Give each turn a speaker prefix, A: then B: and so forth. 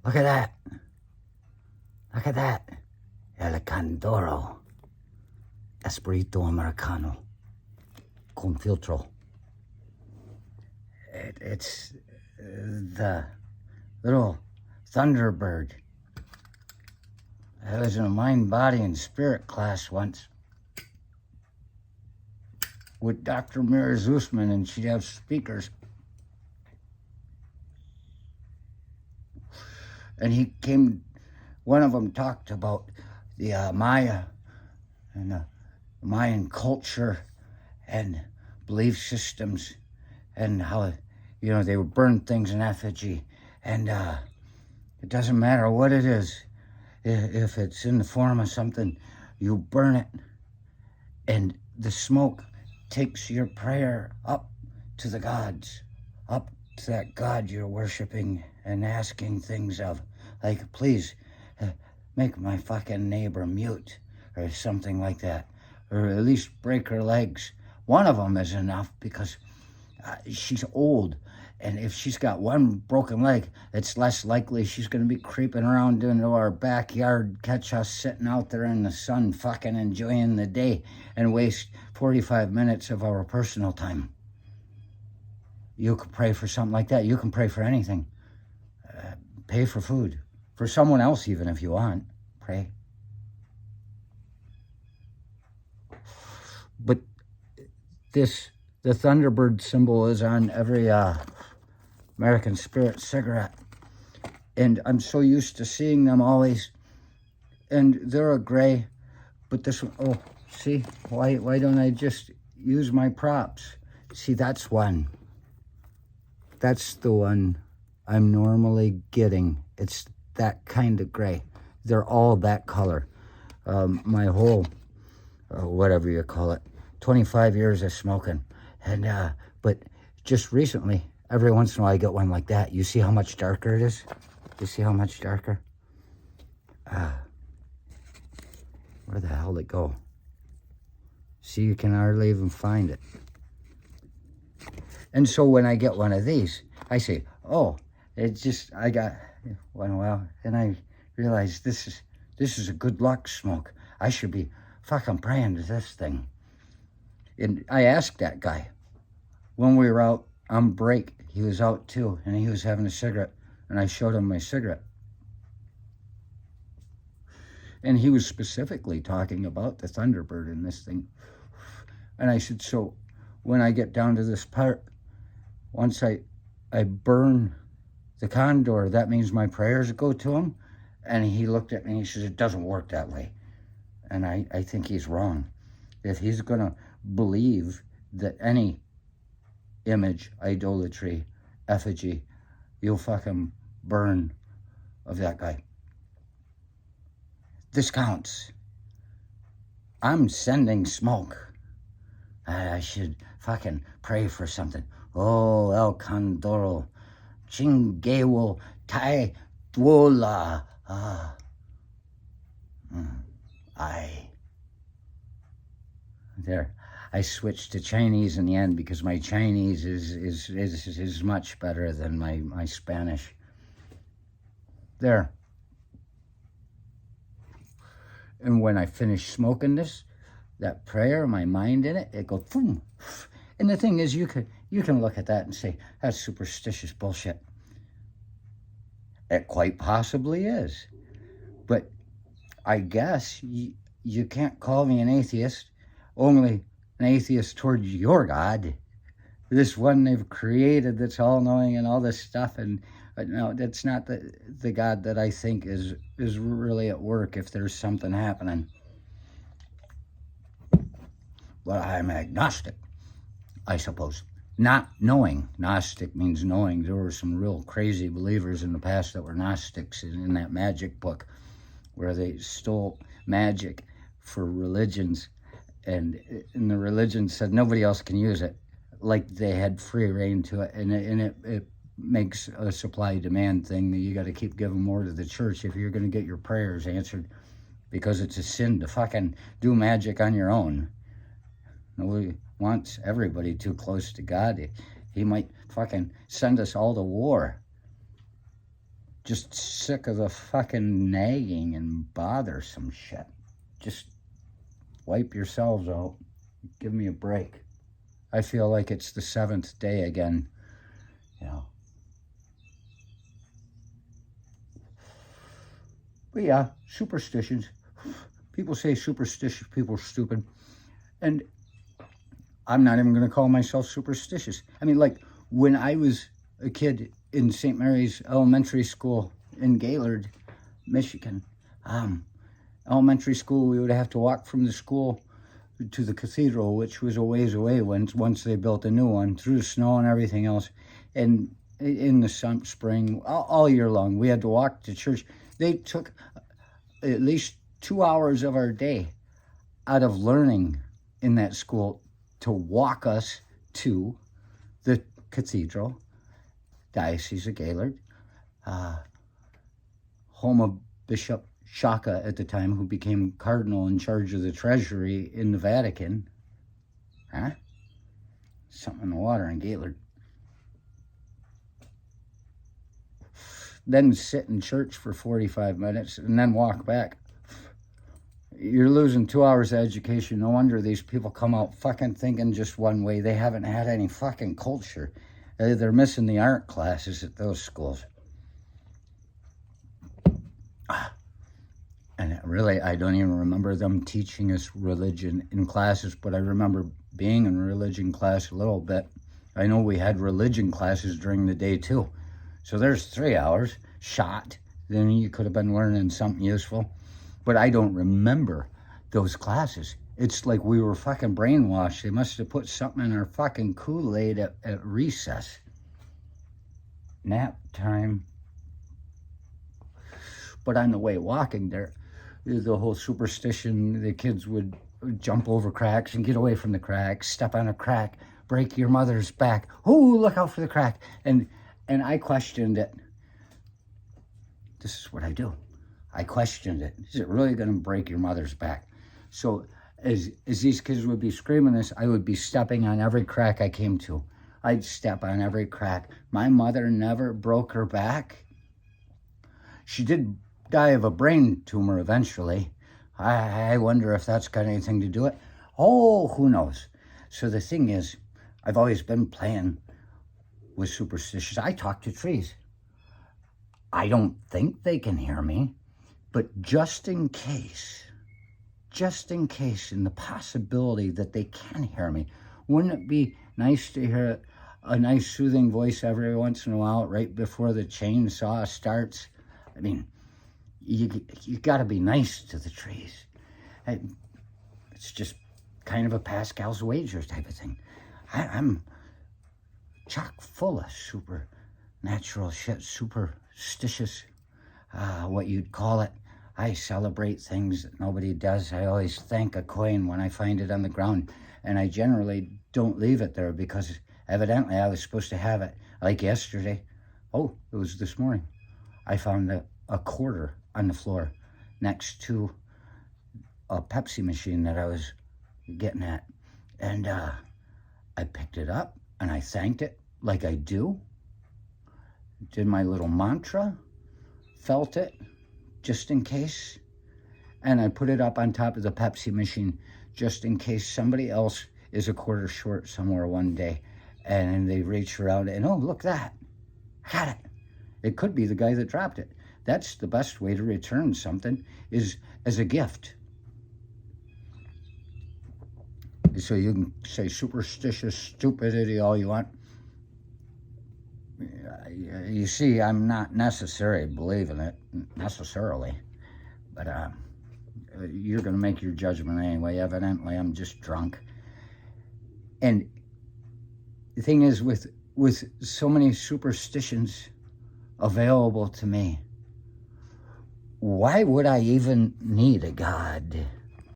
A: Look at that. Look at that. El Candoro. Espirito Americano. Con filtro. It's the little Thunderbird. I was in a mind, body, and spirit class once with Dr. Mira Zusman, and she'd have speakers. And he came, one of them talked about the Maya and the Mayan culture and belief systems and how, they would burn things in effigy. And it doesn't matter what it is. If it's in the form of something, you burn it. And the smoke takes your prayer up to the gods, up to that God you're worshiping and asking things of. Like, please, make my fucking neighbor mute or something like that. Or at least break her legs. One of them is enough because she's old. And if she's got one broken leg, it's less likely she's going to be creeping around into our backyard, catch us sitting out there in the sun, fucking enjoying the day, and waste 45 minutes of our personal time. You can pray for something like that. You can pray for anything. Pay for food. For someone else, even if you want. Pray. But the Thunderbird symbol is on every American Spirit cigarette. And I'm so used to seeing them always. And they're a gray. But this one, oh, see? Why don't I just use my props? See, that's one. That's the one I'm normally getting. It's that kind of gray. They're all that color. My whole, whatever you call it, 25 years of smoking. And but just recently, every once in a while I get one like that. You see how much darker it is? You see how much darker? Where the hell did it go? See, you can hardly even find it. And so when I get one of these, I say, oh, I got one well, and I realize this is a good luck smoke. I should be fucking praying to this thing. And I asked that guy, when we were out on break, he was out too, and he was having a cigarette, and I showed him my cigarette. And he was specifically talking about the Thunderbird in this thing. And I said, so when I get down to this part, once I burn the condor, that means my prayers go to him? And he looked at me and he says, it doesn't work that way. And I think he's wrong. If he's going to believe that any image, idolatry, effigy, you'll fucking burn of that guy. This counts. I'm sending smoke. I should fucking pray for something. Oh, El Condoro, Chingewo, Tai Duola. There. I switched to Chinese in the end because my Chinese is much better than my Spanish. There. And when I finish smoking this, that prayer, my mind in it goes boom. And the thing is, you can look at that and say, that's superstitious bullshit. It quite possibly is. But I guess you can't call me an atheist, only an atheist towards your God. This one they've created that's all-knowing and all this stuff. And no, that's not the God that I think is really at work if there's something happening. Well, I'm agnostic, I suppose. Not knowing. Gnostic means knowing. There were some real crazy believers in the past that were Gnostics in that magic book where they stole magic for religions, and the religion said nobody else can use it, like they had free reign to it, and it makes a supply-demand thing that you got to keep giving more to the church if you're going to get your prayers answered, because it's a sin to fucking do magic on your own. Nobody wants everybody too close to God. He might fucking send us all to war just sick of the fucking nagging and bothersome shit. Just wipe yourselves out. Give me a break. I feel like it's the 7th day again, you know. But yeah, superstitions. People say superstitious people are stupid. And I'm not even going to call myself superstitious. I mean, like, when I was a kid in St. Mary's Elementary School in Gaylord, Michigan, elementary school, we would have to walk from the school to the cathedral, which was a ways away once they built a new one, through the snow and everything else. And in the spring, all year long, we had to walk to church. They took at least 2 hours of our day out of learning in that school to walk us to the cathedral, Diocese of Gaylord, home of Bishop Shaka at the time, who became cardinal in charge of the treasury in the Vatican. Huh? Something in the water in Gaylord. Then sit in church for 45 minutes and then walk back. You're losing 2 hours of education. No wonder these people come out fucking thinking just one way. They haven't had any fucking culture. They're missing the art classes at those schools. And really, I don't even remember them teaching us religion in classes, but I remember being in religion class a little bit. I know we had religion classes during the day too. So there's 3 hours shot. Then you could have been learning something useful. But I don't remember those classes. It's like we were fucking brainwashed. They must have put something in our fucking Kool-Aid at recess. Nap time. But on the way walking there, the whole superstition, the kids would jump over cracks and get away from the cracks, step on a crack, break your mother's back. Oh, look out for the crack. And I questioned it. This is what I do. I questioned it. Is it really going to break your mother's back? So as these kids would be screaming this, I would be stepping on every crack I came to. I'd step on every crack. My mother never broke her back. She did die of a brain tumor eventually. I wonder if that's got anything to do with it. Oh, who knows? So the thing is, I've always been playing with superstitions. I talk to trees. I don't think they can hear me. But just in case, in the possibility that they can hear me, wouldn't it be nice to hear a nice soothing voice every once in a while right before the chainsaw starts? I mean, you got to be nice to the trees. It's just kind of a Pascal's wager type of thing. I'm chock full of supernatural shit, superstitious, what you'd call it. I celebrate things that nobody does. I always thank a coin when I find it on the ground. And I generally don't leave it there because evidently I was supposed to have it. Like yesterday. Oh, it was this morning. I found a quarter on the floor next to a Pepsi machine that I was getting at. And I picked it up and I thanked it like I do. Did my little mantra. Felt it. Just in case, and I put it up on top of the Pepsi machine just in case somebody else is a quarter short somewhere one day and they reach around and, oh, look that, I got it. It could be the guy that dropped it. That's the best way to return something, is as a gift. So you can say superstitious stupidity all you want. You see, I'm not necessarily believing it, necessarily, but you're going to make your judgment anyway. Evidently, I'm just drunk. And the thing is, with so many superstitions available to me, why would I even need a God?